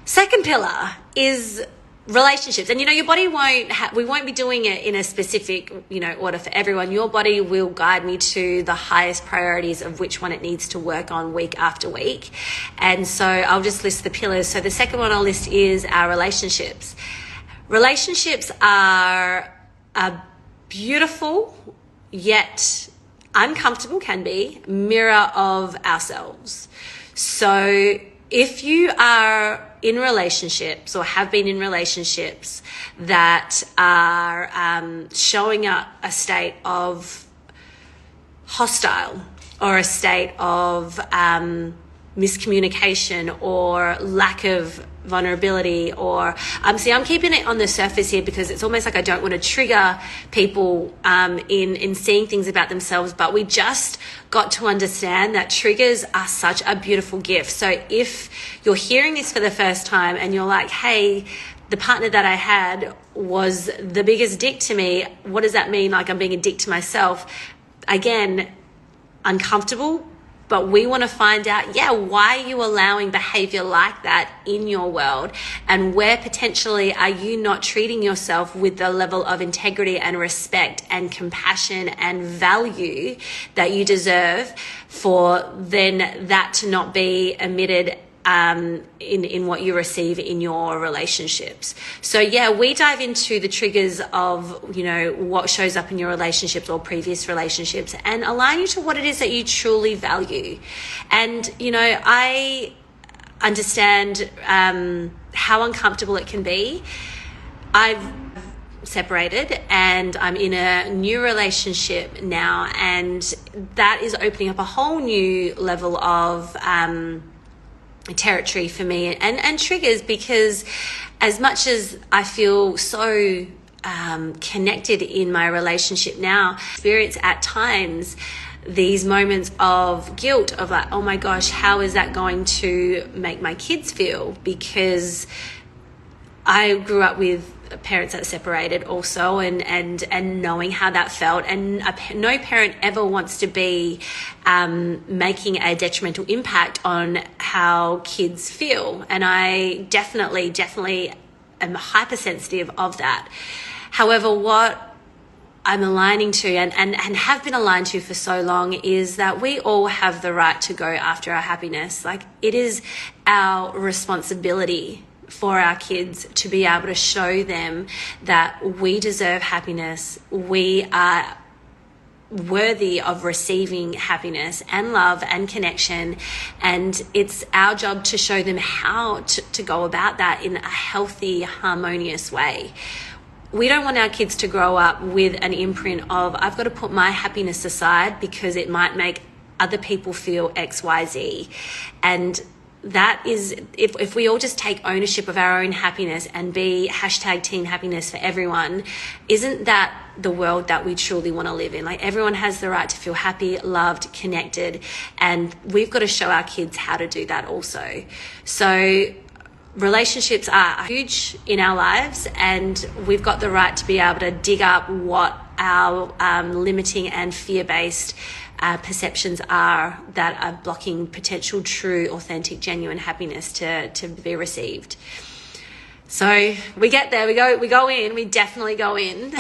Second pillar is relationships. And your body we won't be doing it in a specific order for everyone. Your body will guide me to the highest priorities of which one it needs to work on week after week. And so I'll just list the pillars. So the second one I'll list is our relationships. Relationships are a beautiful yet uncomfortable, can be, mirror of ourselves. So if you are in relationships or have been in relationships that are showing up a state of hostile or a state of miscommunication or lack of vulnerability, or I'm keeping it on the surface here because it's almost like I don't want to trigger people in seeing things about themselves, but we just got to understand that triggers are such a beautiful gift. So if you're hearing this for the first time and you're like, hey, the partner that I had was the biggest dick to me, what does that mean? Like I'm being a dick to myself? Again, uncomfortable. But we want to find out, why are you allowing behavior like that in your world? And where potentially are you not treating yourself with the level of integrity and respect and compassion and value that you deserve for then that to not be emitted in what you receive in your relationships. So we dive into the triggers of what shows up in your relationships or previous relationships and align you to what it is that you truly value. And I understand how uncomfortable it can be. I've separated and I'm in a new relationship now, and that is opening up a whole new level of territory for me and triggers, because as much as I feel so connected in my relationship now, experience at times these moments of guilt of like, oh my gosh, how is that going to make my kids feel? Because I grew up with parents that separated also, and knowing how that felt, and no parent ever wants to be making a detrimental impact on how kids feel, and I definitely am hypersensitive of that. However, what I'm aligning to and have been aligned to for so long is that we all have the right to go after our happiness. Like, it is our responsibility for our kids to be able to show them that we deserve happiness. We are worthy of receiving happiness and love and connection. And it's our job to show them how to go about that in a healthy, harmonious way. We don't want our kids to grow up with an imprint of, I've got to put my happiness aside because it might make other people feel XYZ. And that is, if we all just take ownership of our own happiness and be #team happiness for everyone, isn't that the world that we truly want to live in? Like, everyone has the right to feel happy, loved, connected, and we've got to show our kids how to do that also. So relationships are huge in our lives, and we've got the right to be able to dig up what our limiting and fear-based perceptions are that are blocking potential true, authentic, genuine happiness to be received. So we get there, we go in, we definitely go in.